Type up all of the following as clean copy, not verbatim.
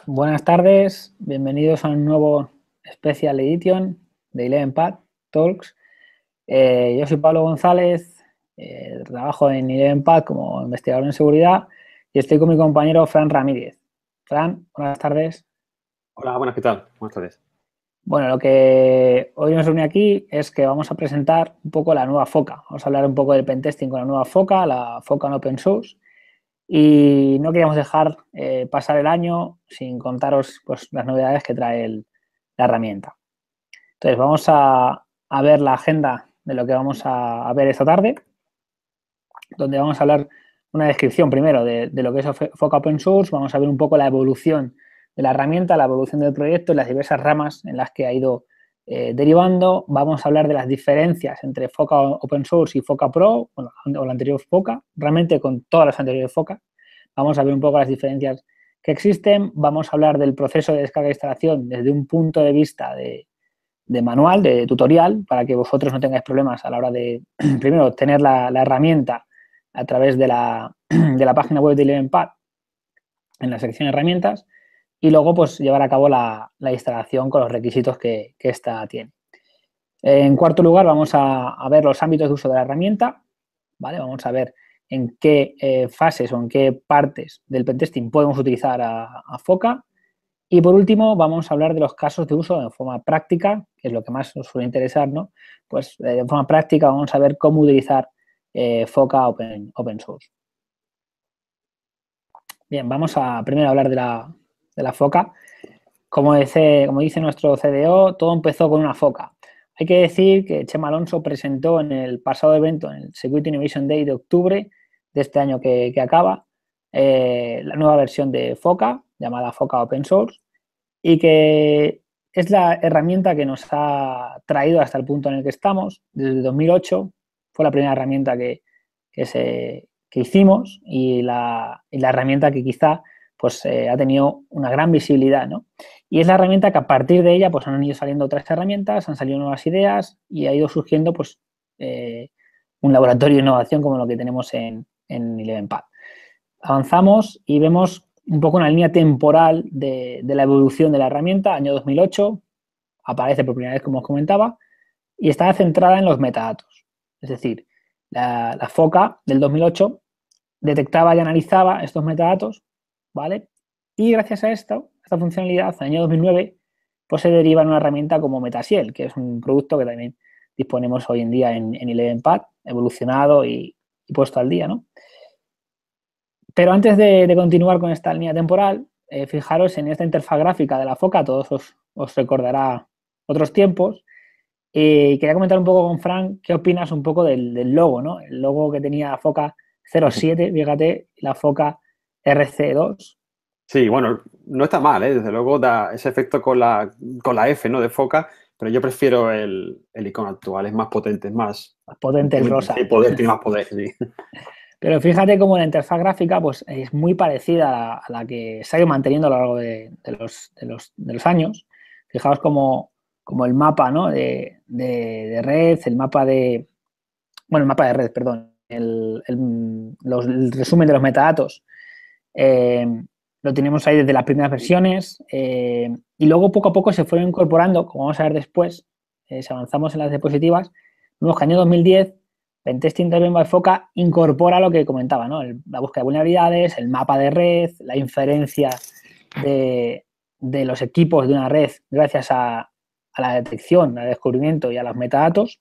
Buenas tardes, bienvenidos a un nuevo Special Edition de ElevenPad Talks. Yo soy Pablo González, trabajo en ElevenPad como investigador en seguridad y estoy con mi compañero Fran Ramírez. Fran, buenas tardes. Hola, buenas, ¿qué tal? Buenas tardes. Bueno, lo que hoy nos reúne aquí es que vamos a presentar un poco la nueva FOCA. Vamos a hablar un poco del pentesting con la nueva FOCA, la FOCA en Open Source. Y no queríamos dejar pasar el año sin contaros pues, las novedades que trae la herramienta. Entonces, vamos a ver la agenda de lo que vamos a ver esta tarde, donde vamos a hablar una descripción primero de lo que es FOCA Open Source, vamos a ver un poco la evolución de la herramienta, la evolución del proyecto y las diversas ramas en las que ha ido derivando. Vamos a hablar de las diferencias entre FOCA Open Source y FOCA Pro, bueno, o la anterior FOCA, realmente con todas las anteriores FOCA. Vamos a ver un poco las diferencias que existen. Vamos a hablar del proceso de descarga e instalación desde un punto de vista de manual, de tutorial, para que vosotros no tengáis problemas a la hora de, primero, obtener la herramienta a través de la página web de ElevenPad en la sección herramientas y luego pues llevar a cabo la instalación con los requisitos que esta tiene. En cuarto lugar, vamos a ver los ámbitos de uso de la herramienta, ¿vale? Vamos a ver en qué fases o en qué partes del pentesting podemos utilizar a FOCA. Y por último, vamos a hablar de los casos de uso de forma práctica, que es lo que más nos suele interesar, ¿no? Pues de forma práctica vamos a ver cómo utilizar FOCA Open Source. Bien, vamos a primero hablar de la FOCA. Como dice nuestro CDO, todo empezó con una FOCA. Hay que decir que Chema Alonso presentó en el pasado evento, en el Security Innovation Day de octubre de este año que acaba, la nueva versión de FOCA, llamada FOCA Open Source, y que es la herramienta que nos ha traído hasta el punto en el que estamos. Desde 2008 fue la primera herramienta que hicimos y la herramienta que quizá pues, ha tenido una gran visibilidad, ¿no? Y es la herramienta que a partir de ella pues, han ido saliendo otras herramientas, han salido nuevas ideas y ha ido surgiendo pues, un laboratorio de innovación como lo que tenemos en ElevenPad. Avanzamos y vemos un poco una línea temporal de la evolución de la herramienta. Año 2008, aparece por primera vez, como os comentaba, y está centrada en los metadatos. Es decir, la FOCA del 2008 detectaba y analizaba estos metadatos, ¿vale? Y gracias a esta funcionalidad, en el año 2009, pues se deriva en una herramienta como Metasiel, que es un producto que también disponemos hoy en día en ElevenPad, evolucionado y puesto al día, ¿no? Pero antes de continuar con esta línea temporal, fijaros en esta interfaz gráfica de la FOCA, todos os recordará otros tiempos. Y quería comentar un poco con Frank qué opinas un poco del logo, ¿no? El logo que tenía la FOCA 07, fíjate, la FOCA RC2. Sí, bueno, no está mal, ¿eh? Desde luego da ese efecto con la F, ¿no? De foca, pero yo prefiero el icono actual, es más potente, es más... Potente el rosa. Sí, poder, tiene más poder, sí. Pero fíjate cómo la interfaz gráfica pues, es muy parecida a la que se ha ido manteniendo a lo largo de los años. Fijaos como el mapa, ¿no? de red, el mapa de... Bueno, el mapa de red, perdón. El resumen de los metadatos lo tenemos ahí desde las primeras versiones y luego poco a poco se fueron incorporando, como vamos a ver después, si avanzamos en las diapositivas, vemos que en el año 2010 Pentesting Driven by FOCA incorpora lo que comentaba, ¿no? La búsqueda de vulnerabilidades, el mapa de red, la inferencia de los equipos de una red gracias a la detección, al descubrimiento y a los metadatos,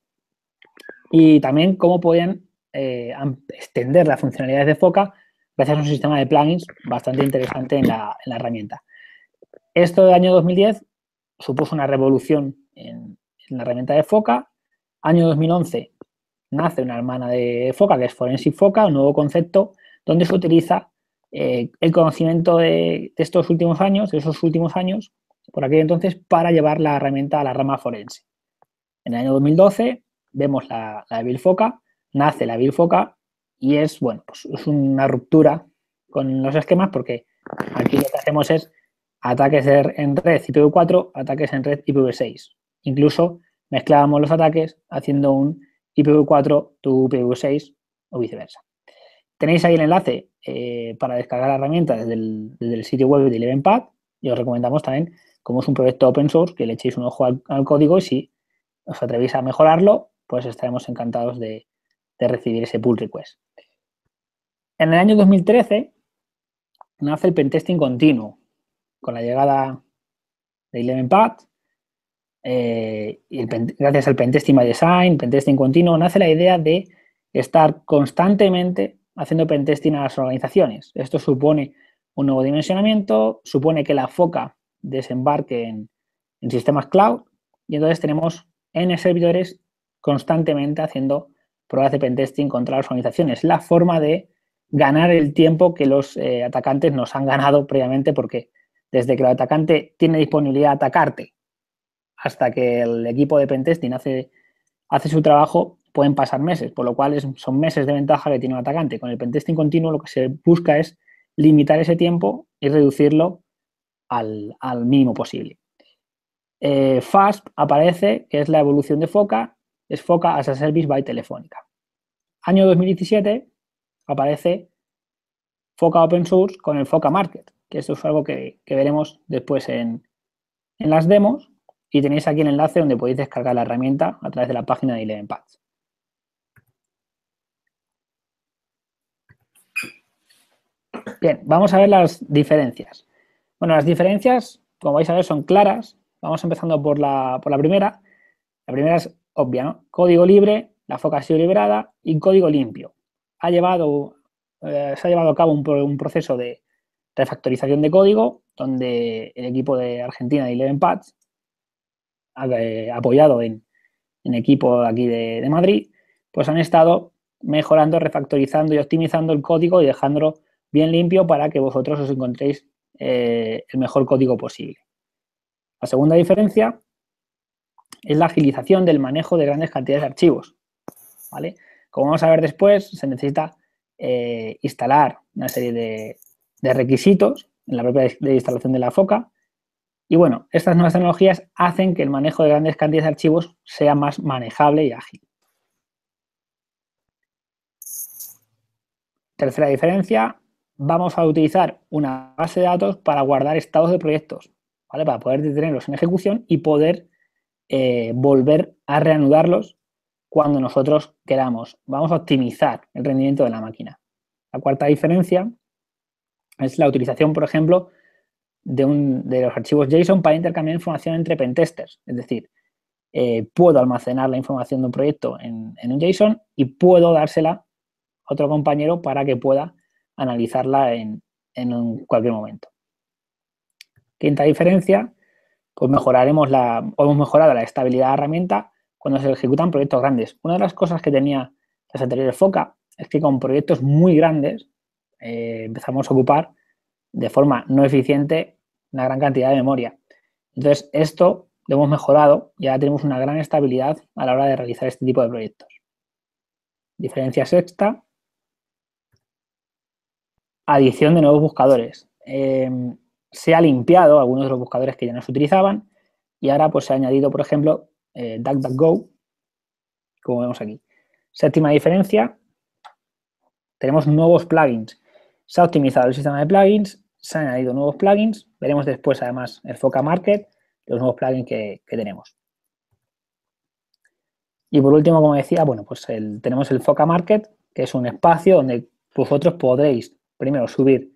y también cómo pueden extender las funcionalidades de FOCA gracias a un sistema de plugins bastante interesante en la herramienta. Esto del año 2010 supuso una revolución en la herramienta de FOCA. Año 2011 nace una hermana de FOCA, que es Forensic FOCA, un nuevo concepto donde se utiliza el conocimiento de estos últimos años, de esos últimos años, por aquel entonces, para llevar la herramienta a la rama forense. En el año 2012 vemos la Bill FOCA, nace la Bill FOCA y es, bueno, pues es una ruptura con los esquemas porque aquí lo que hacemos es ataques en red IPv4, ataques en red IPv6. Incluso mezclábamos los ataques haciendo un IPv4 to IPv6 o viceversa. Tenéis ahí el enlace para descargar la herramienta desde el sitio web de ElevenPad. Y os recomendamos también, como es un proyecto open source, que le echéis un ojo al código y si os atrevéis a mejorarlo, pues estaremos encantados de recibir ese pull request. En el año 2013 nace el pentesting continuo, con la llegada de Elevenpath, gracias al pentesting by design, pentesting continuo, nace la idea de estar constantemente haciendo pentesting a las organizaciones. Esto supone un nuevo dimensionamiento, supone que la FOCA desembarque en sistemas cloud y entonces tenemos N servidores constantemente haciendo pruebas de pentesting contra las organizaciones. La forma de ganar el tiempo que los atacantes nos han ganado previamente, porque desde que el atacante tiene disponibilidad de atacarte hasta que el equipo de pentesting hace su trabajo, pueden pasar meses, por lo cual son meses de ventaja que tiene un atacante. Con el pentesting continuo lo que se busca es limitar ese tiempo y reducirlo al mínimo posible. FASP aparece, que es la evolución de FOCA, es FOCA as a Service by Telefónica. Año 2017 aparece FOCA Open Source con el FOCA Market, que esto es algo que veremos después en las demos, y tenéis aquí el enlace donde podéis descargar la herramienta a través de la página de Elevenpath. Bien, vamos a ver las diferencias. Bueno, las diferencias, como vais a ver, son claras. Vamos empezando por la primera. La primera es obvia, ¿no? Código libre, la FOCA ha sido liberada y código limpio. Se ha llevado a cabo un proceso de refactorización de código donde el equipo de Argentina de Elevenpath, apoyado en equipo aquí de Madrid, pues han estado mejorando, refactorizando y optimizando el código y dejándolo bien limpio para que vosotros os encontréis el mejor código posible. La segunda diferencia es la agilización del manejo de grandes cantidades de archivos, ¿vale? Como vamos a ver después, se necesita instalar una serie de requisitos en la propia instalación de la FOCA. Y bueno, estas nuevas tecnologías hacen que el manejo de grandes cantidades de archivos sea más manejable y ágil. Tercera diferencia, vamos a utilizar una base de datos para guardar estados de proyectos, ¿vale? Para poder tenerlos en ejecución y poder volver a reanudarlos cuando nosotros queramos. Vamos a optimizar el rendimiento de la máquina. La cuarta diferencia es la utilización, por ejemplo, de los archivos JSON para intercambiar información entre pentesters. Es decir, puedo almacenar la información de un proyecto en un JSON y puedo dársela a otro compañero para que pueda analizarla en cualquier momento. Quinta diferencia, pues hemos mejorado la estabilidad de la herramienta cuando se ejecutan proyectos grandes. Una de las cosas que tenía las anteriores FOCA es que con proyectos muy grandes empezamos a ocupar de forma no eficiente una gran cantidad de memoria. Entonces, esto lo hemos mejorado y ahora tenemos una gran estabilidad a la hora de realizar este tipo de proyectos. Diferencia sexta, adición de nuevos buscadores. Se ha limpiado algunos de los buscadores que ya no se utilizaban y ahora pues se ha añadido, por ejemplo, DuckDuckGo, como vemos aquí. Séptima diferencia, tenemos nuevos plugins. Se ha optimizado el sistema de plugins, se han añadido nuevos plugins. Veremos después, además, el FOCA Market, los nuevos plugins que tenemos. Y por último, como decía, bueno, pues tenemos el FOCA Market, que es un espacio donde vosotros podréis primero subir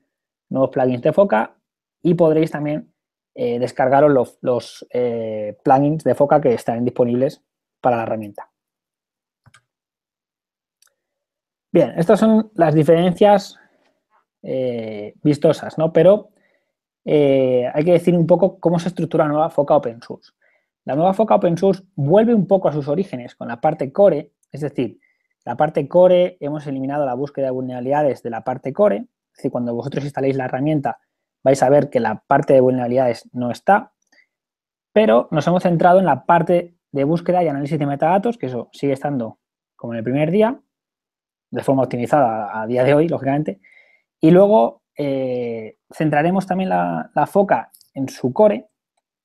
nuevos plugins de FOCA y podréis también descargaros los plugins de FOCA que están disponibles para la herramienta. Bien, estas son las diferencias vistosas, ¿no? Pero hay que decir un poco cómo se estructura la nueva FOCA Open Source. La nueva FOCA Open Source vuelve un poco a sus orígenes con la parte core, es decir, la parte core hemos eliminado la búsqueda de vulnerabilidades de la parte core, es decir, cuando vosotros instaléis la herramienta vais a ver que la parte de vulnerabilidades no está, pero nos hemos centrado en la parte de búsqueda y análisis de metadatos, que eso sigue estando como en el primer día, de forma optimizada a día de hoy, lógicamente, y luego centraremos también la FOCA en su core,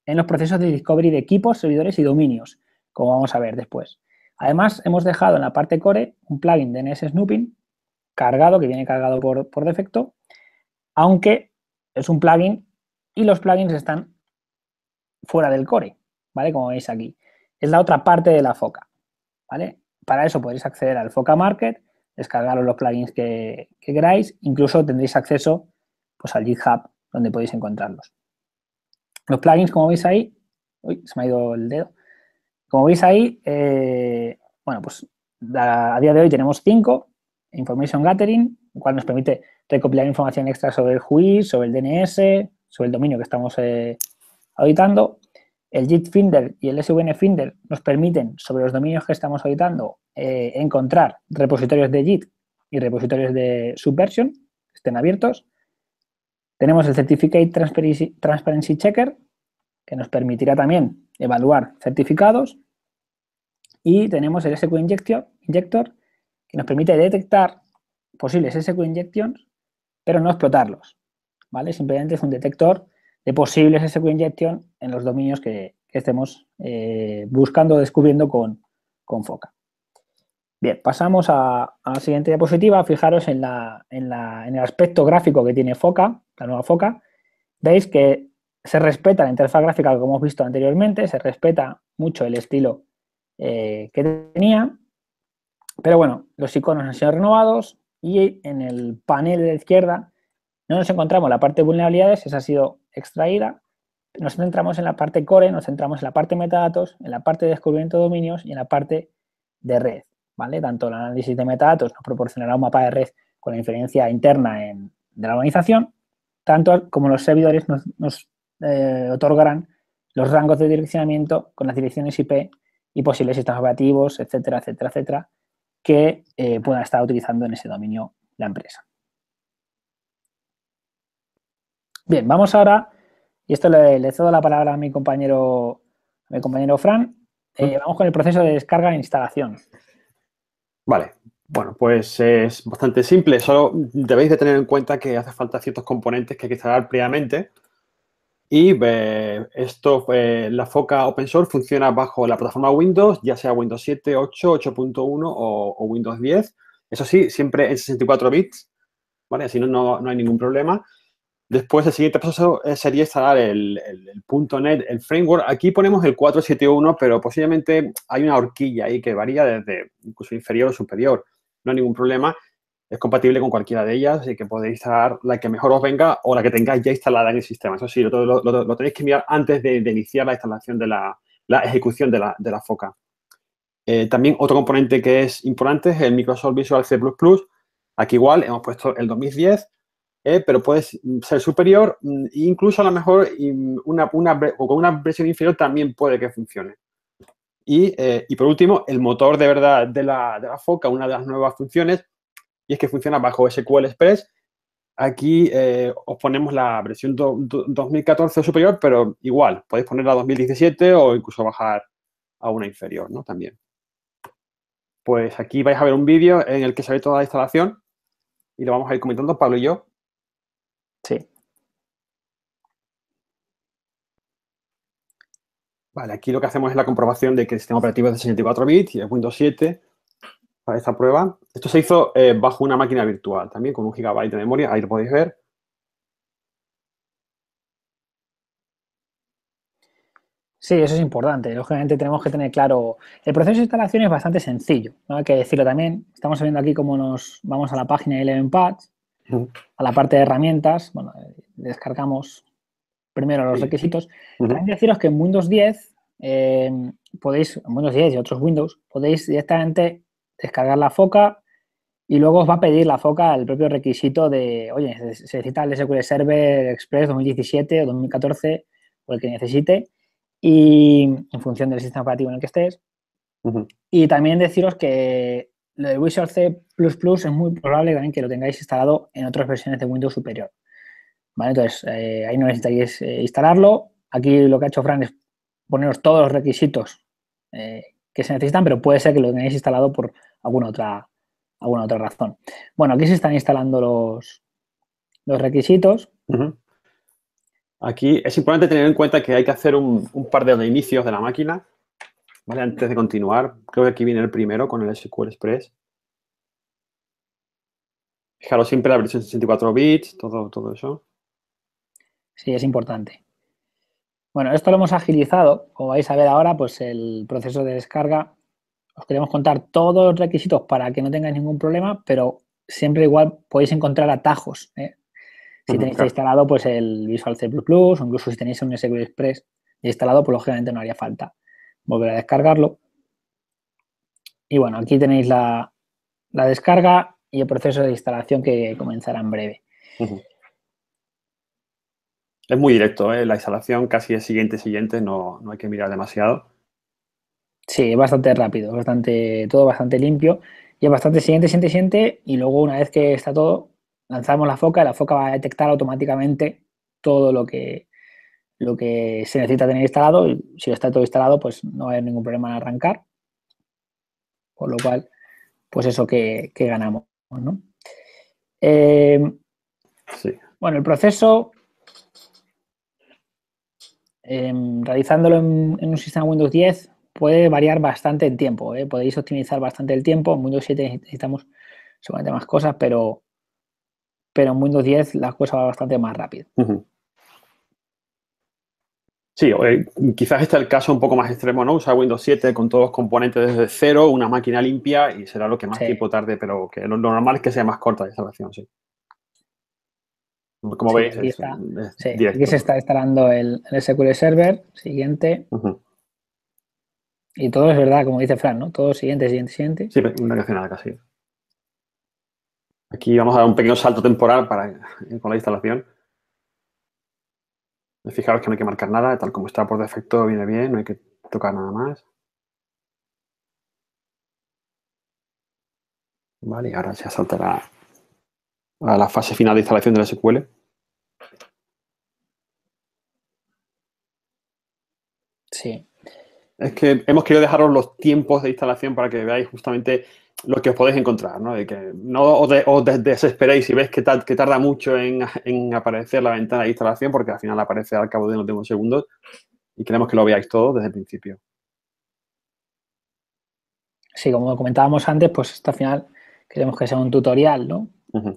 en los procesos de discovery de equipos, servidores y dominios, como vamos a ver después. Además, hemos dejado en la parte core un plugin de DNS Snooping cargado, que viene cargado por defecto, aunque es un plugin y los plugins están fuera del core, ¿vale? Como veis aquí. Es la otra parte de la Foca, ¿vale? Para eso podéis acceder al Foca Market, descargaros los plugins que queráis, incluso tendréis acceso pues, al GitHub, donde podéis encontrarlos. Los plugins, como veis ahí, uy, se me ha ido el dedo. Como veis ahí, bueno, pues a día de hoy tenemos 5. Information Gathering, el cual nos permite recopilar información extra sobre el GUI, sobre el DNS, sobre el dominio que estamos auditando. El JIT Finder y el SVN Finder nos permiten, sobre los dominios que estamos auditando, encontrar repositorios de JIT y repositorios de Subversion que estén abiertos. Tenemos el Certificate Transparency Checker, que nos permitirá también evaluar certificados. Y tenemos el SQL Injector, que nos permite detectar posibles SQL Injections, pero no explotarlos, ¿vale? Simplemente es un detector de posibles SQL Injection en los dominios que estemos buscando o descubriendo con Foca. Bien, pasamos a la siguiente diapositiva. Fijaros en el aspecto gráfico que tiene Foca, la nueva Foca. Veis que se respeta la interfaz gráfica como hemos visto anteriormente, se respeta mucho el estilo que tenía, pero bueno, los iconos han sido renovados y en el panel de la izquierda no nos encontramos la parte de vulnerabilidades, esa ha sido extraída. Nos centramos en la parte core, nos centramos en la parte de metadatos, en la parte de descubrimiento de dominios y en la parte de red, ¿vale? Tanto el análisis de metadatos nos proporcionará un mapa de red con la inferencia interna de la organización, tanto como los servidores nos otorgarán los rangos de direccionamiento con las direcciones IP y posibles sistemas operativos, etcétera, etcétera, etcétera, que puedan estar utilizando en ese dominio la empresa. Bien, vamos ahora, y esto le cedo la palabra a mi compañero Fran, vamos con el proceso de descarga e instalación. Vale, bueno, pues es bastante simple. Solo debéis de tener en cuenta que hace falta ciertos componentes que hay que instalar previamente. Y la Foca Open Source funciona bajo la plataforma Windows, ya sea Windows 7, 8, 8.1 o Windows 10. Eso sí, siempre en 64 bits, ¿vale? Así no hay ningún problema. Después, el siguiente paso sería instalar el .NET, el framework. Aquí ponemos el 4.7.1, pero posiblemente hay una horquilla ahí que varía desde incluso inferior o superior. No hay ningún problema. Es compatible con cualquiera de ellas, así que podéis instalar la que mejor os venga o la que tengáis ya instalada en el sistema. Eso sí, lo tenéis que mirar antes de iniciar la instalación de la ejecución de la Foca. También otro componente que es importante es el Microsoft Visual C++. Aquí igual hemos puesto el 2010, pero puede ser superior e incluso a lo mejor con una versión inferior también puede que funcione. Y por último, el motor de verdad de la Foca, una de las nuevas funciones, y es que funciona bajo SQL Express. Aquí os ponemos la versión 2014 o superior, pero igual, podéis poner la 2017 o incluso bajar a una inferior, ¿no? También. Pues aquí vais a ver un vídeo en el que se ve toda la instalación y lo vamos a ir comentando Pablo y yo. Sí. Vale, aquí lo que hacemos es la comprobación de que el sistema operativo es de 64 bits y es Windows 7 para esta prueba. Esto se hizo bajo una máquina virtual, también con 1 GB de memoria, ahí lo podéis ver. Sí, eso es importante. Lógicamente tenemos que tener claro. El proceso de instalación es bastante sencillo, ¿no? Hay que decirlo también. Estamos viendo aquí cómo nos vamos a la página de Elevenpads, a la parte de herramientas. Bueno, descargamos primero los requisitos. También deciros que en Windows 10 en Windows 10 y otros Windows, podéis directamente descargar la Foca y luego os va a pedir la Foca el propio requisito de, oye, se necesita el SQL Server Express 2017 o 2014 o el que necesite, y en función del sistema operativo en el que estés. Y también deciros que lo de Visual C++ es muy probable también que lo tengáis instalado en otras versiones de Windows superior. ¿Vale? Entonces, ahí no necesitáis instalarlo. Aquí lo que ha hecho Fran es poneros todos los requisitos que se necesitan, pero puede ser que lo tengáis instalado por alguna otra razón. Bueno, aquí se están instalando los requisitos. Aquí es importante tener en cuenta que hay que hacer un par de reinicios de la máquina, ¿vale? Antes de continuar. Creo que aquí viene el primero con el SQL Express. Fijaros siempre la versión 64 bits, todo eso. sí, es importante. Bueno, esto lo hemos agilizado. Como vais a ver ahora, pues el proceso de descarga, os queremos contar todos los requisitos para que no tengáis ningún problema, pero siempre igual podéis encontrar atajos, ¿eh? Si tenéis Claro. instalado pues el Visual C++, o incluso si tenéis un SQL Express instalado, pues lógicamente no haría falta volver a descargarlo. Y bueno, aquí tenéis la descarga y el proceso de instalación que comenzará en breve. Es muy directo, ¿eh? La instalación casi es siguiente, no hay que mirar demasiado. Sí, es bastante rápido, todo bastante limpio y es bastante siguiente y luego una vez que está todo, lanzamos la foca y la foca va a detectar automáticamente todo lo que se necesita tener instalado y si está todo instalado, pues no va a haber ningún problema en arrancar, por lo cual, pues eso que ganamos, ¿no? Sí. Bueno, el proceso, realizándolo en un sistema Windows 10 puede variar bastante en tiempo, ¿eh? Podéis optimizar bastante el tiempo. En Windows 7 necesitamos seguramente más cosas, pero en Windows 10 las cosas van bastante más rápido. Sí, quizás este es el caso un poco más extremo, ¿no? Usar Windows 7 con todos los componentes desde cero, una máquina limpia y será lo que más Sí, tiempo tarde, pero que lo normal es que sea más corta la instalación, sí. Como sí, veis, aquí es, está. es Sí, aquí se directo. está instalando el SQL Server, siguiente, y todo es verdad, como dice Fran, ¿no? Todo siguiente. Sí, no hay que hacer nada casi. Aquí vamos a dar un pequeño salto temporal con la instalación. Fijaros que no hay que marcar nada, tal como está por defecto viene bien, no hay que tocar nada más. Vale, y ahora ya saltará a la fase final de instalación del SQL. Sí. Es que hemos querido dejaros los tiempos de instalación para que veáis justamente lo que os podéis encontrar, ¿no? De que no os desesperéis si ves que tarda mucho en aparecer la ventana de instalación, porque al final aparece al cabo de unos segundos y queremos que lo veáis todo desde el principio. Sí, como comentábamos antes, pues esto al final queremos que sea un tutorial, ¿no?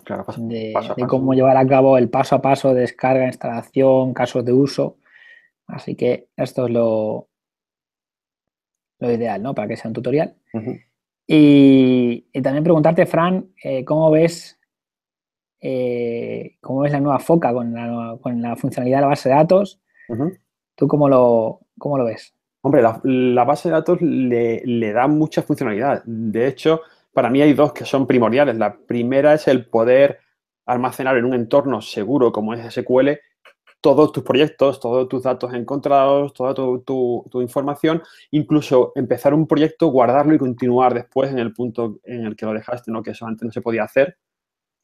Claro, paso a De cómo paso. llevar a cabo el paso a paso de descarga, instalación, casos de uso. Así que esto es lo ideal, ¿no? Para que sea un tutorial. Y también preguntarte, Fran, cómo ves la nueva foca con la funcionalidad de la base de datos? ¿Tú cómo lo ves? Hombre, la base de datos le da mucha funcionalidad. De hecho, para mí hay dos que son primordiales. La primera es el poder almacenar en un entorno seguro como es SQL todos tus proyectos, todos tus datos encontrados, toda tu información, incluso empezar un proyecto, guardarlo y continuar después en el punto en el que lo dejaste, ¿no? Que eso antes no se podía hacer.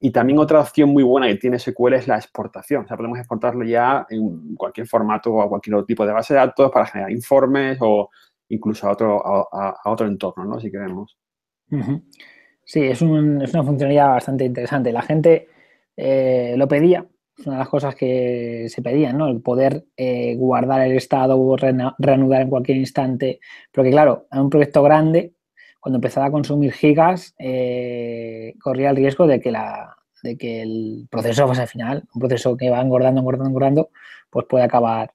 Y también otra opción muy buena que tiene SQL es la exportación. O sea, podemos exportarlo ya en cualquier formato o a cualquier otro tipo de base de datos para generar informes o incluso a otro entorno, ¿no? Si queremos. Sí, es una funcionalidad bastante interesante. La gente lo pedía, es una de las cosas que se pedían, ¿no? El poder guardar el estado o reanudar en cualquier instante. Pero que claro, en un proyecto grande, cuando empezaba a consumir gigas, corría el riesgo de que el proceso, pues al final, un proceso que va engordando, pues puede acabar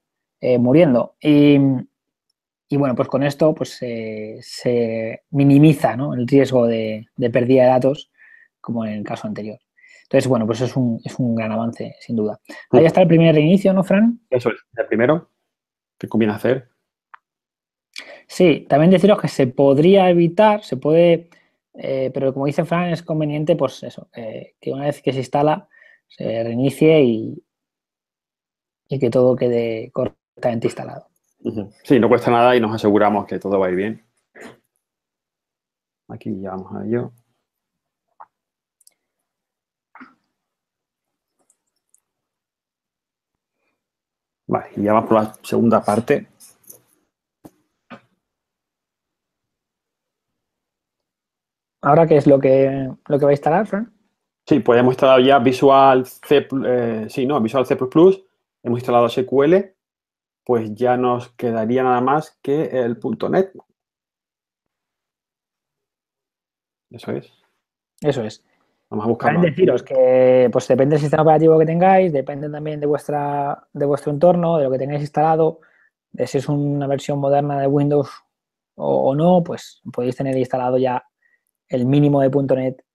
muriendo. Y bueno, pues con esto pues, se minimiza, ¿no? El riesgo de pérdida de datos, como en el caso anterior. Entonces, bueno, pues es un gran avance, sin duda. Ahí está el primer reinicio, ¿no, Fran? Eso es. El primero que conviene hacer. Sí, también deciros que se podría evitar, se puede, pero como dice Fran, es conveniente, pues eso, que una vez que se instala, se reinicie y que todo quede correctamente instalado. Sí, no cuesta nada y nos aseguramos que todo va a ir bien. Aquí ya vamos a ello. Vale, y ya vamos por la segunda parte. ¿Ahora qué es lo que va a instalar, Fran? Sí, pues hemos instalado ya Visual C, sí, ¿no? Visual C++, hemos instalado SQL, pues ya nos quedaría nada más que el .NET. Eso es. Eso es. Vamos a buscarlo También aquí. deciros que pues depende del sistema operativo que tengáis, depende también de vuestro entorno, de lo que tengáis instalado, de si es una versión moderna de Windows o no, pues podéis tener instalado ya el mínimo de .NET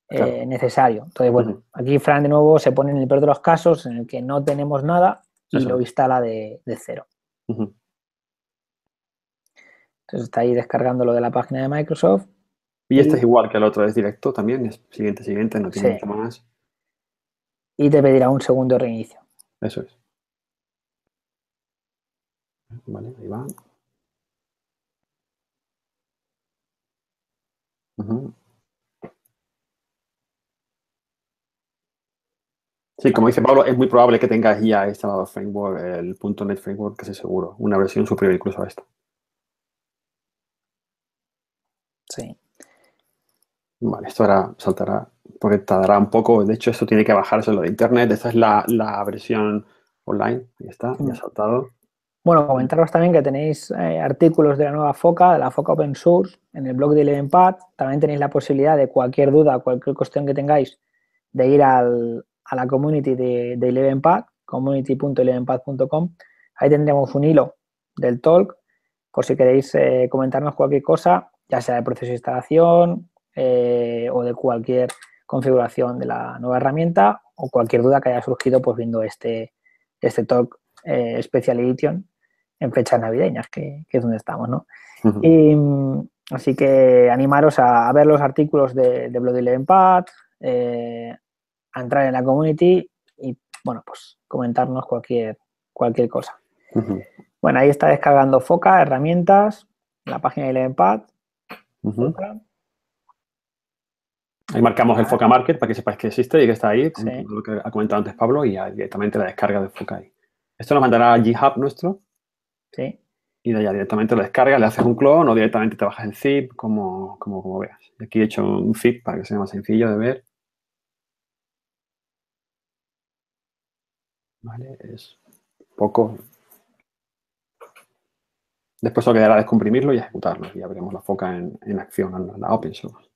Claro. necesario. Entonces, bueno, aquí Fran de nuevo se pone en el peor de los casos en el que no tenemos nada y Eso lo es. instala de cero. Entonces está ahí descargándolo de la página de Microsoft. Y este es igual que el otro, es directo también, es siguiente, no tiene Sí, mucho más. y te pedirá un segundo reinicio. Eso es. Vale, ahí va. Sí, como dice Pablo, es muy probable que tengas ya instalado el framework, el .NET Framework, que es seguro, una versión superior incluso a esta. Sí. Vale, esto ahora saltará, porque tardará un poco. De hecho, esto tiene que bajarse lo de internet. Esta es la versión online. Ahí está, ya ha saltado. Bueno, comentaros también que tenéis artículos de la nueva FOCA, de la FOCA Open Source, en el blog de ElevenPad. También tenéis la posibilidad de cualquier duda, cualquier cuestión que tengáis, de ir a la community de ElevenPad, community.elevenpad.com. Ahí tendremos un hilo del talk, por si queréis comentarnos cualquier cosa, ya sea del proceso de instalación o de cualquier configuración de la nueva herramienta o cualquier duda que haya surgido pues viendo este talk Special Edition en fechas navideñas, que es donde estamos, ¿no? Y, así que animaros a ver los artículos de Bloody ElevenPad, a entrar en la community y, bueno, pues comentarnos cualquier cosa. Bueno, ahí está descargando FOCA, herramientas, la página de ElevenPad. Ahí marcamos el FOCA Market para que sepáis que existe y que está ahí, Sí. lo que ha comentado antes Pablo, y ya directamente la descarga de FOCA ahí. Esto nos mandará al GitHub nuestro. Sí. Y de allá directamente lo descargas, le haces un clon o directamente te bajas el zip, como veas. Aquí he hecho un zip para que sea más sencillo de ver. Vale, es poco. Después solo quedará descomprimirlo y ejecutarlo. Y ya veremos la foca en acción, la open source.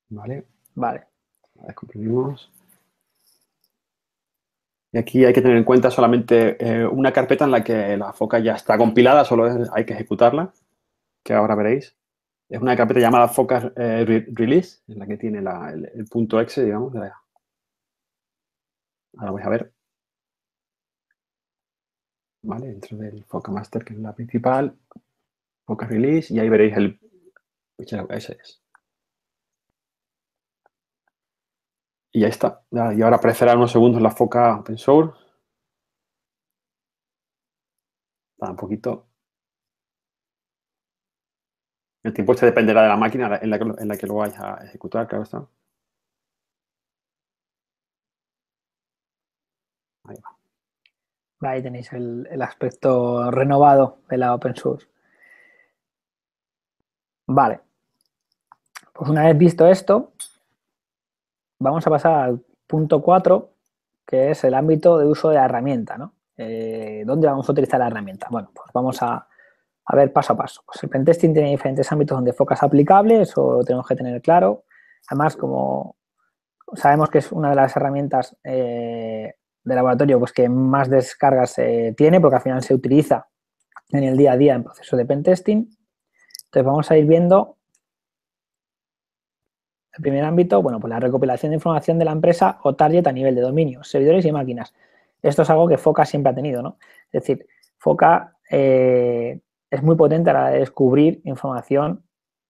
Vale. Vale. La descomprimimos. Y aquí hay que tener en cuenta solamente una carpeta en la que la foca ya está compilada, solo hay que ejecutarla, que ahora veréis. Es una carpeta llamada foca release, en la que tiene el punto .exe, digamos. Ahora vais a ver. ¿Vale? Dentro del Foca Master, que es la principal, Foca Release, y ahí veréis el ese es. Y ya está. Y ahora aparecerá unos segundos la Foca Open Source. Está un poquito. El tiempo este dependerá de la máquina en la que lo vais a ejecutar, claro está. Ahí va. Ahí tenéis el aspecto renovado de la open source. Vale. Pues una vez visto esto, vamos a pasar al punto 4, que es el ámbito de uso de la herramienta, ¿no? ¿Dónde vamos a utilizar la herramienta? Bueno, pues vamos a ver paso a paso. Pues el pentesting tiene diferentes ámbitos donde FOCA es aplicable, eso lo tenemos que tener claro. Además, como sabemos que es una de las herramientas de laboratorio pues, que más descargas tiene, porque al final se utiliza en el día a día en proceso de pentesting. Entonces vamos a ir viendo el primer ámbito, bueno, pues la recopilación de información de la empresa o target a nivel de dominios, servidores y máquinas. Esto es algo que FOCA siempre ha tenido, ¿no? Es decir, FOCA es muy potente a la hora de descubrir información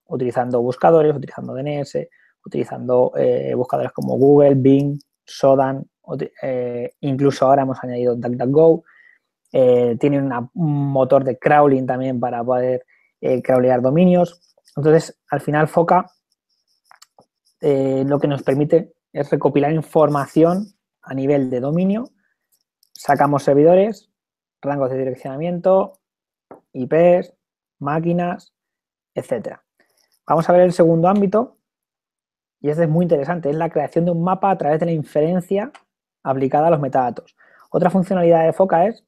utilizando buscadores, utilizando DNS, utilizando buscadores como Google, Bing, Sodan, incluso ahora hemos añadido DuckDuckGo. Tiene un motor de crawling también para poder crawlear dominios. Entonces, al final, FOCA lo que nos permite es recopilar información a nivel de dominio. Sacamos servidores, rangos de direccionamiento, IPs, máquinas, etcétera. Vamos a ver el segundo ámbito, y este es muy interesante, es la creación de un mapa a través de la inferencia aplicada a los metadatos. Otra funcionalidad de FOCA es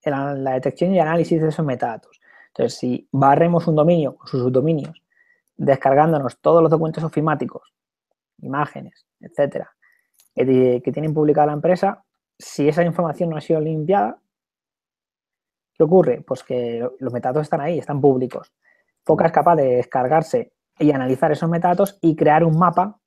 la detección y análisis de esos metadatos. Entonces, si barremos un dominio con sus subdominios, descargándonos todos los documentos ofimáticos, imágenes, etcétera, que tienen publicada la empresa, si esa información no ha sido limpiada, ¿qué ocurre? Pues que los metadatos están ahí, están públicos. Foca es capaz de descargarse y analizar esos metadatos y crear un mapa,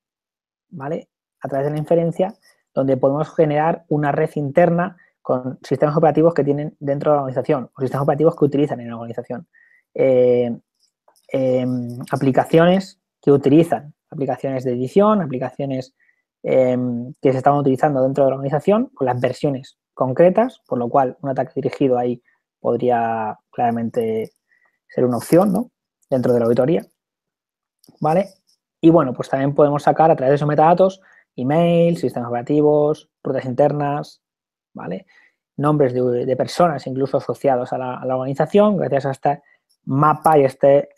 ¿vale? A través de la inferencia, donde podemos generar una red interna con sistemas operativos que tienen dentro de la organización o sistemas operativos que utilizan en la organización. Aplicaciones que utilizan, aplicaciones de edición, aplicaciones que se estaban utilizando dentro de la organización con las versiones concretas, por lo cual un ataque dirigido ahí podría claramente ser una opción, ¿no? Dentro de la auditoría, ¿vale? Y bueno, pues también podemos sacar a través de esos metadatos email, sistemas operativos, rutas internas, ¿vale? Nombres de personas incluso asociados a la organización gracias a este mapa y este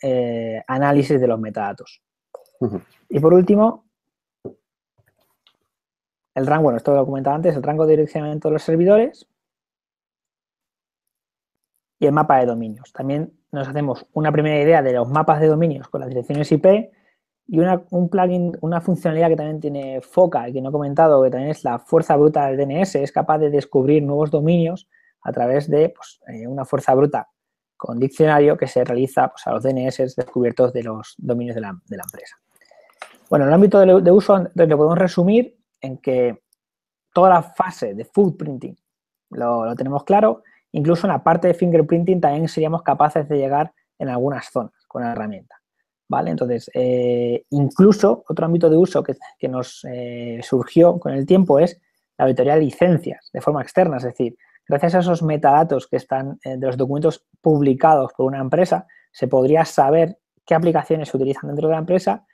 análisis de los metadatos. Y por último, el rango, bueno, esto lo he comentado antes, el rango de direccionamiento de los servidores y el mapa de dominios. También nos hacemos una primera idea de los mapas de dominios con las direcciones IP y un plugin, una funcionalidad que también tiene Foca y que no he comentado, que también es la fuerza bruta del DNS, es capaz de descubrir nuevos dominios a través de pues, una fuerza bruta con diccionario que se realiza pues, a los DNS descubiertos de los dominios de la empresa. Bueno, el ámbito de uso lo podemos resumir en que toda la fase de footprinting lo tenemos claro, incluso en la parte de fingerprinting también seríamos capaces de llegar en algunas zonas con la herramienta, ¿vale? Entonces, incluso otro ámbito de uso que nos surgió con el tiempo es la auditoría de licencias de forma externa, es decir, gracias a esos metadatos que están de los documentos publicados por una empresa, se podría saber qué aplicaciones se utilizan dentro de la empresa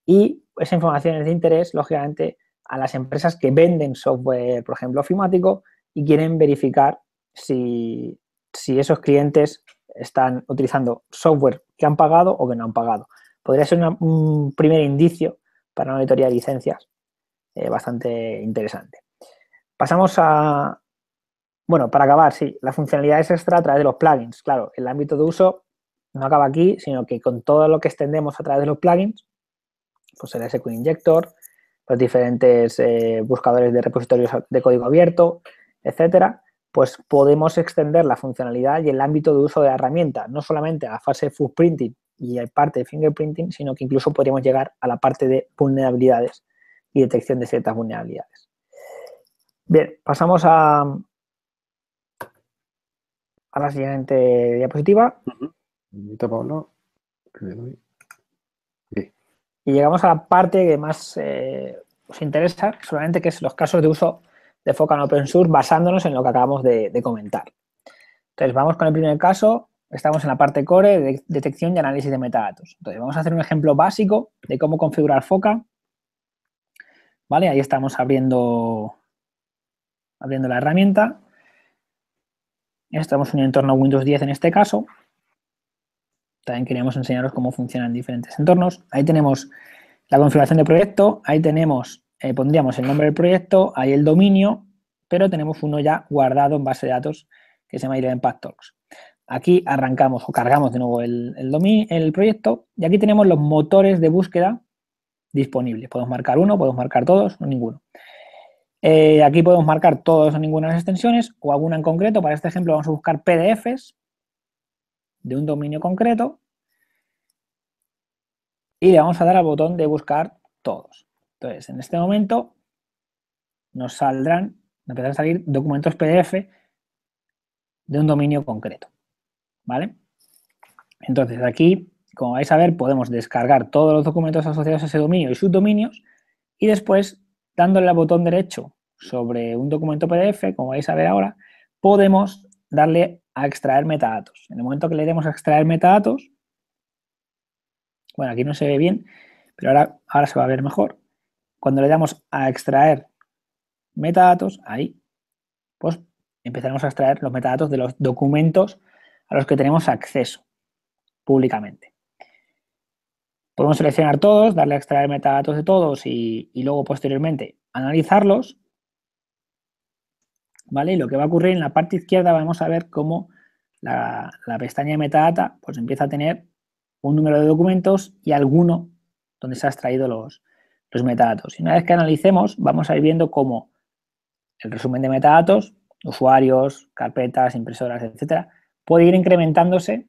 y esa información es de interés, lógicamente, a las empresas que venden software, por ejemplo, ofimático y quieren verificar si esos clientes están utilizando software que han pagado o que no han pagado. Podría ser un primer indicio para una auditoría de licencias bastante interesante. Pasamos a, bueno, para acabar, sí, la funcionalidad es extra a través de los plugins. Claro, el ámbito de uso no acaba aquí, sino que con todo lo que extendemos a través de los plugins, pues el SQL Injector, los diferentes buscadores de repositorios de código abierto, etcétera, pues podemos extender la funcionalidad y el ámbito de uso de la herramienta, no solamente a la fase de footprinting y a parte de fingerprinting, sino que incluso podríamos llegar a la parte de vulnerabilidades y detección de ciertas vulnerabilidades. Bien, pasamos a la siguiente diapositiva. Pablo. Y llegamos a la parte que más os interesa, solamente que es los casos de uso de Foca en Open Source basándonos en lo que acabamos de comentar. Entonces, vamos con el primer caso. Estamos en la parte core de detección y análisis de metadatos. Entonces, vamos a hacer un ejemplo básico de cómo configurar Foca. ¿Vale? Ahí estamos abriendo la herramienta. Estamos en un entorno Windows 10 en este caso. También queríamos enseñaros cómo funcionan diferentes entornos. Ahí tenemos la configuración de proyecto, ahí tenemos, pondríamos el nombre del proyecto, ahí el dominio, pero tenemos uno ya guardado en base de datos que se llama InPackTalks. Aquí arrancamos o cargamos de nuevo el proyecto y aquí tenemos los motores de búsqueda disponibles. Podemos marcar uno, podemos marcar todos o ninguno. Aquí podemos marcar todos o ninguna de las extensiones o alguna en concreto. Para este ejemplo vamos a buscar PDFs de un dominio concreto y le vamos a dar al botón de buscar todos. Entonces, en este momento nos empezarán a salir documentos PDF de un dominio concreto, ¿vale? Entonces, aquí, como vais a ver, podemos descargar todos los documentos asociados a ese dominio y subdominios y después, dándole al botón derecho sobre un documento PDF, como vais a ver ahora, podemos darle a extraer metadatos. En el momento que le demos a extraer metadatos, bueno, aquí no se ve bien, pero ahora se va a ver mejor. Cuando le damos a extraer metadatos, ahí, pues empezaremos a extraer los metadatos de los documentos a los que tenemos acceso públicamente. Podemos seleccionar todos, darle a extraer metadatos de todos y luego posteriormente analizarlos, ¿vale? Y lo que va a ocurrir en la parte izquierda vamos a ver cómo la pestaña de metadata pues empieza a tener un número de documentos y alguno donde se ha extraído los metadatos. Y una vez que analicemos, vamos a ir viendo cómo el resumen de metadatos, usuarios, carpetas, impresoras, etcétera, puede ir incrementándose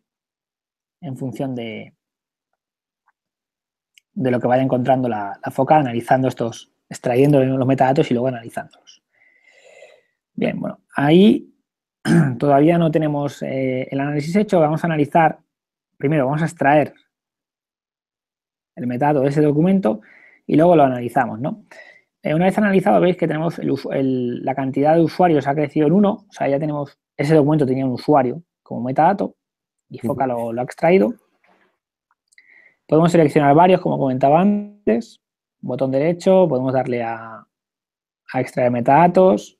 en función de lo que vaya encontrando la foca, analizando extrayendo los metadatos y luego analizándolos. Bien, bueno, ahí todavía no tenemos el análisis hecho. Vamos a analizar, primero vamos a extraer el metadato de ese documento y luego lo analizamos, ¿no? Una vez analizado, veis que tenemos la cantidad de usuarios ha crecido en 1, o sea, ya tenemos, ese documento tenía un usuario como metadato y Foca lo ha extraído. Podemos seleccionar varios, como comentaba antes, botón derecho, podemos darle a extraer metadatos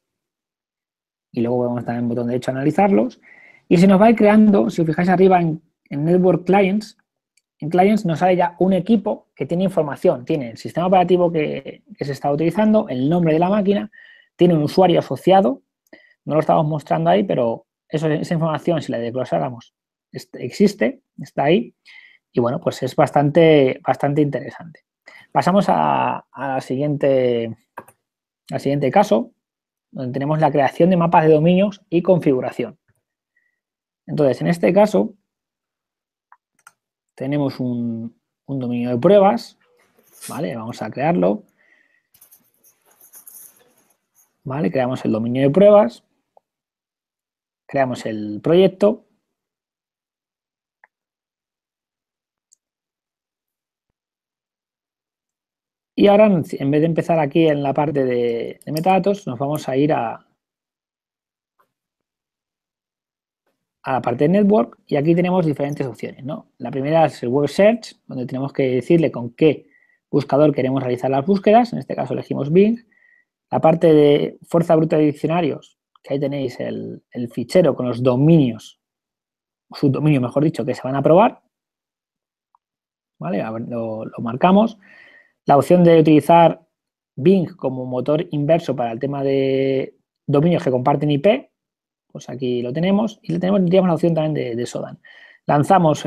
y luego podemos también botón derecho a analizarlos. Y se nos va a ir creando, si os fijáis arriba en Network Clients, en Clients nos sale ya un equipo que tiene información, tiene el sistema operativo que se está utilizando, el nombre de la máquina, tiene un usuario asociado, no lo estamos mostrando ahí, pero esa información, si la desglosáramos, existe, está ahí, y bueno, pues es bastante interesante. Pasamos al siguiente caso, donde tenemos la creación de mapas de dominios y configuración. Entonces, en este caso, tenemos un dominio de pruebas, ¿vale? Vamos a crearlo. ¿Vale? Creamos el dominio de pruebas, creamos el proyecto. Y ahora, en vez de empezar aquí en la parte de metadatos, nos vamos a ir a la parte de Network y aquí tenemos diferentes opciones, ¿no? La primera es el Web Search, donde tenemos que decirle con qué buscador queremos realizar las búsquedas. En este caso elegimos Bing. La parte de fuerza bruta de diccionarios, que ahí tenéis el fichero con los dominios, subdominios, mejor dicho, que se van a probar. ¿Vale? Lo marcamos. La opción de utilizar Bing como motor inverso para el tema de dominios que comparten IP, pues aquí lo tenemos. Y tendríamos la opción también de Sodan. Lanzamos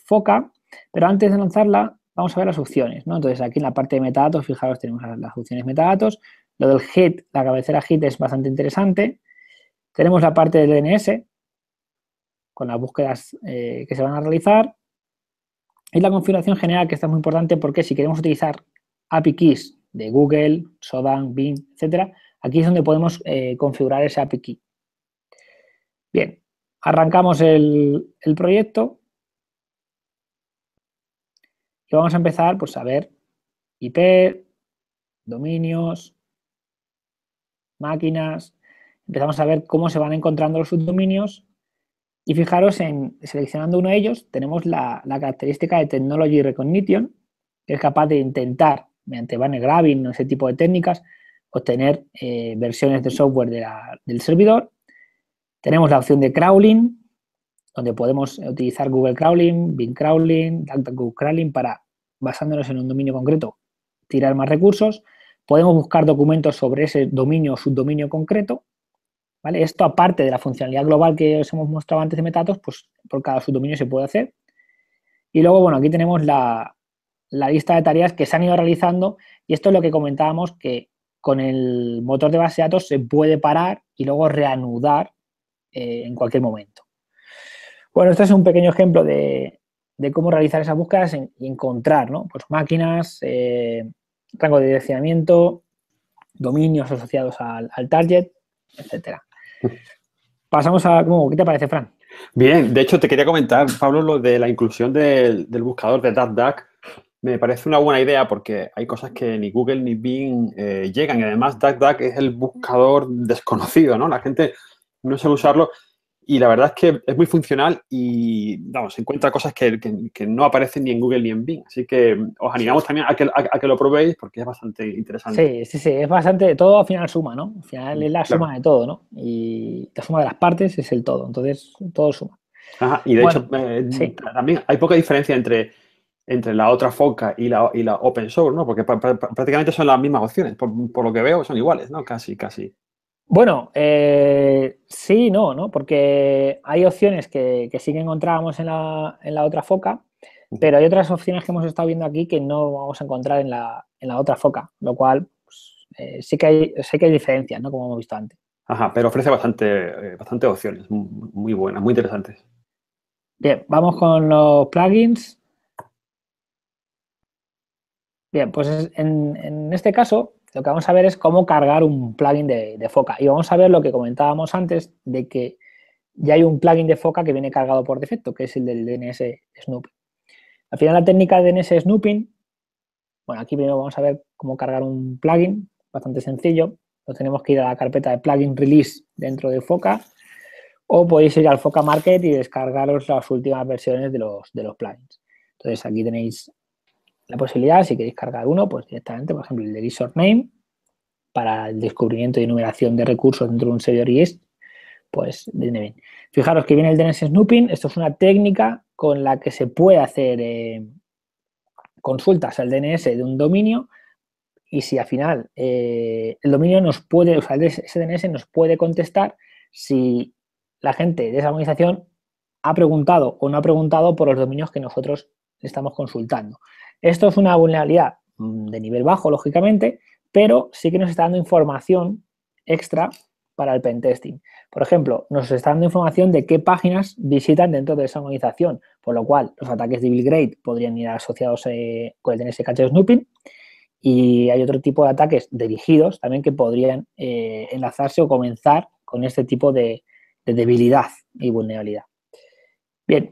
Foca, pero antes de lanzarla vamos a ver las opciones, ¿no? Entonces aquí en la parte de metadatos, fijaros, tenemos las opciones metadatos. Lo del hit, la cabecera hit es bastante interesante. Tenemos la parte del DNS con las búsquedas que se van a realizar. Y la configuración general, que está muy importante porque si queremos utilizar API keys de Google, Sodan, Bing, etcétera, aquí es donde podemos configurar ese API key. Bien, arrancamos el proyecto y vamos a empezar pues, a ver IP, dominios, máquinas. Empezamos a ver cómo se van encontrando los subdominios y fijaros en seleccionando uno de ellos tenemos la característica de Technology Recognition, que es capaz de intentar, mediante banner grabbing o ese tipo de técnicas, obtener versiones de software del servidor. Tenemos la opción de crawling, donde podemos utilizar Google Crawling, Bing Crawling, DuckDuckGo Crawling para, basándonos en un dominio concreto, tirar más recursos. Podemos buscar documentos sobre ese dominio o subdominio concreto. ¿Vale? Esto, aparte de la funcionalidad global que os hemos mostrado antes de metadatos, pues por cada subdominio se puede hacer. Y luego, bueno, aquí tenemos la lista de tareas que se han ido realizando y esto es lo que comentábamos, que con el motor de base de datos se puede parar y luego reanudar en cualquier momento. Bueno, este es un pequeño ejemplo de cómo realizar esas búsquedas y encontrar, ¿no? Pues máquinas, rango de direccionamiento, dominios asociados al target, etcétera. Pasamos a... ¿Qué te parece, Fran? Bien, de hecho te quería comentar, Pablo, lo de la inclusión del buscador de DuckDuck. Me parece una buena idea porque hay cosas que ni Google ni Bing llegan y además DuckDuck es el buscador desconocido, ¿no? La gente no sabe usarlo y la verdad es que es muy funcional y, vamos, encuentra cosas que no aparecen ni en Google ni en Bing. Así que os animamos también a que lo probéis porque es bastante interesante. Sí, es bastante, todo al final suma, ¿no? Al final es la Claro. suma de todo, ¿no? Y la suma de las partes es el todo, entonces todo suma. Ajá, y de hecho, sí. también hay poca diferencia entre la otra Foca y la open source, ¿no? Porque prácticamente son las mismas opciones. Por lo que veo, son iguales, ¿no? Casi. Bueno, sí, no, porque hay opciones que sí que encontrábamos en la otra foca, pero hay otras opciones que hemos estado viendo aquí que no vamos a encontrar en la otra foca, lo cual pues, sí que hay diferencias, ¿no? Como hemos visto antes. Ajá, pero ofrece bastante opciones, muy buenas, muy interesantes. Bien, vamos con los plugins. Bien, pues en este caso lo que vamos a ver es cómo cargar un plugin de Foca. Y vamos a ver lo que comentábamos antes de que ya hay un plugin de Foca que viene cargado por defecto, que es el del DNS Snooping. Al final la técnica de DNS Snooping, bueno, aquí primero vamos a ver cómo cargar un plugin, bastante sencillo. Lo tenemos que ir a la carpeta de plugin release dentro de Foca o podéis ir al Foca Market y descargaros las últimas versiones de los plugins. Entonces aquí tenéis la posibilidad, si queréis cargar uno, pues directamente, por ejemplo, el de Resort Name, para el descubrimiento y enumeración de recursos dentro de un servidor IES, pues viene bien. Fijaros que viene el DNS Snooping, esto es una técnica con la que se puede hacer consultas al DNS de un dominio y si al final el dominio nos puede, o sea, ese DNS nos puede contestar si la gente de esa organización ha preguntado o no ha preguntado por los dominios que nosotros le estamos consultando. Esto es una vulnerabilidad de nivel bajo, lógicamente, pero sí que nos está dando información extra para el pentesting. Por ejemplo, nos está dando información de qué páginas visitan dentro de esa organización, por lo cual los ataques de Bill Grade podrían ir asociados con el DNS cache snooping y hay otro tipo de ataques dirigidos también que podrían enlazarse o comenzar con este tipo de debilidad y vulnerabilidad. Bien,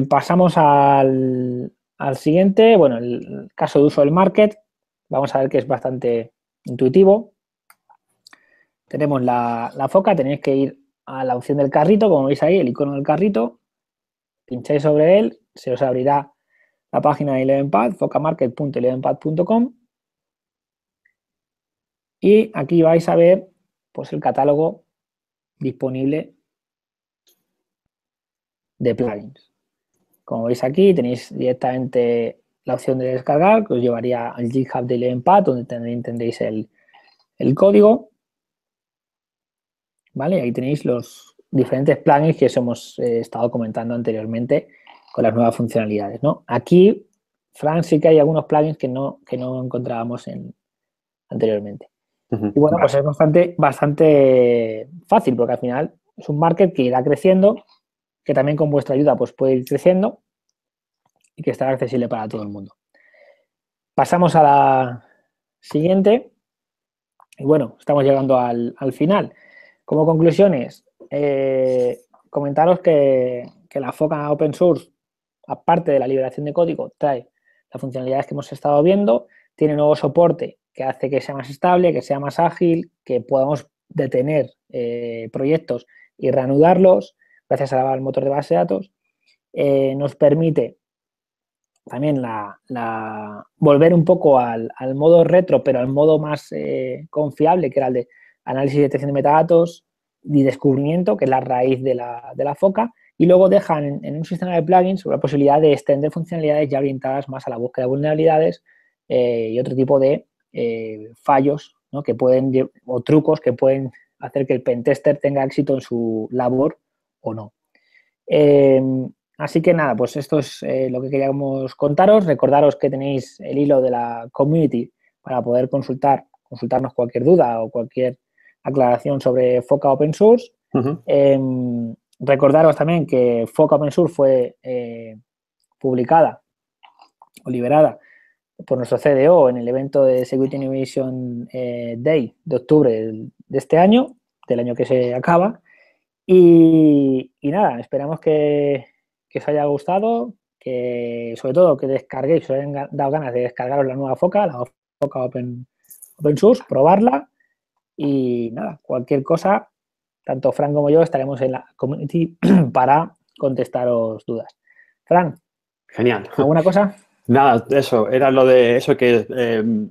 pasamos al siguiente. Bueno, el caso de uso del market. Vamos a ver que es bastante intuitivo. Tenemos la foca, tenéis que ir a la opción del carrito, como veis ahí, el icono del carrito. Pincháis sobre él, se os abrirá la página de Elevenpad, focamarket.elevenpad.com. Y aquí vais a ver pues, el catálogo disponible de plugins. Como veis aquí tenéis directamente la opción de descargar, que os llevaría al GitHub de Elevenpad, donde también tendréis el código. ¿Vale? Ahí tenéis los diferentes plugins que os hemos estado comentando anteriormente con las nuevas funcionalidades, ¿no? Aquí, Fran, sí que hay algunos plugins que no encontrábamos anteriormente. Y bueno, pues es bastante fácil, porque al final es un market que irá creciendo, que también con vuestra ayuda pues puede ir creciendo y que estará accesible para todo el mundo. Pasamos a la siguiente. Y bueno, estamos llegando al final. Como conclusiones, comentaros que la Foca Open Source, aparte de la liberación de código, trae las funcionalidades que hemos estado viendo, tiene nuevo soporte que hace que sea más estable, que sea más ágil, que podamos detener proyectos y reanudarlos gracias al motor de base de datos. Nos permite también volver un poco al modo retro, pero al modo más confiable, que era el de análisis y detección de metadatos y descubrimiento, que es la raíz de la Foca, y luego dejan en un sistema de plugins la posibilidad de extender funcionalidades ya orientadas más a la búsqueda de vulnerabilidades y otro tipo de fallos, ¿no? Que pueden, o trucos que pueden hacer que el pentester tenga éxito en su labor o no. Así que nada, pues esto es lo que queríamos contaros. Recordaros que tenéis el hilo de la community para poder consultarnos cualquier duda o cualquier aclaración sobre Foca Open Source. Recordaros también que Foca Open Source fue publicada o liberada por nuestro CDO en el evento de Security Innovation Day de octubre de este año, del año que se acaba. Y nada, esperamos que os haya gustado, que sobre todo que descarguéis, os hayan dado ganas de descargaros la nueva Foca Open Source, probarla y nada, cualquier cosa, tanto Fran como yo estaremos en la community para contestaros dudas. Fran, Genial. ¿alguna cosa? Nada, eso, era lo de eso que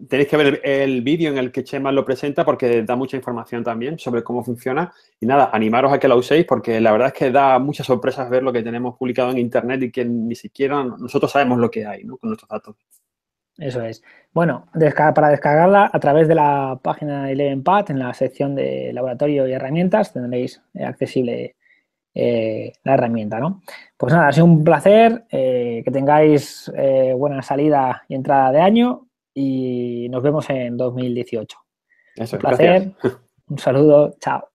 tenéis que ver el vídeo en el que Chema lo presenta porque da mucha información también sobre cómo funciona. Y nada, animaros a que lo uséis porque la verdad es que da muchas sorpresas ver lo que tenemos publicado en Internet y que ni siquiera nosotros sabemos lo que hay, ¿no? Con nuestros datos. Eso es. Bueno, para descargarla a través de la página de ElevenPad, en la sección de laboratorio y herramientas, tendréis accesible la herramienta, ¿no? Pues nada, ha sido un placer, que tengáis buena salida y entrada de año y nos vemos en 2018. Eso Un es, gracias. placer, un saludo, chao.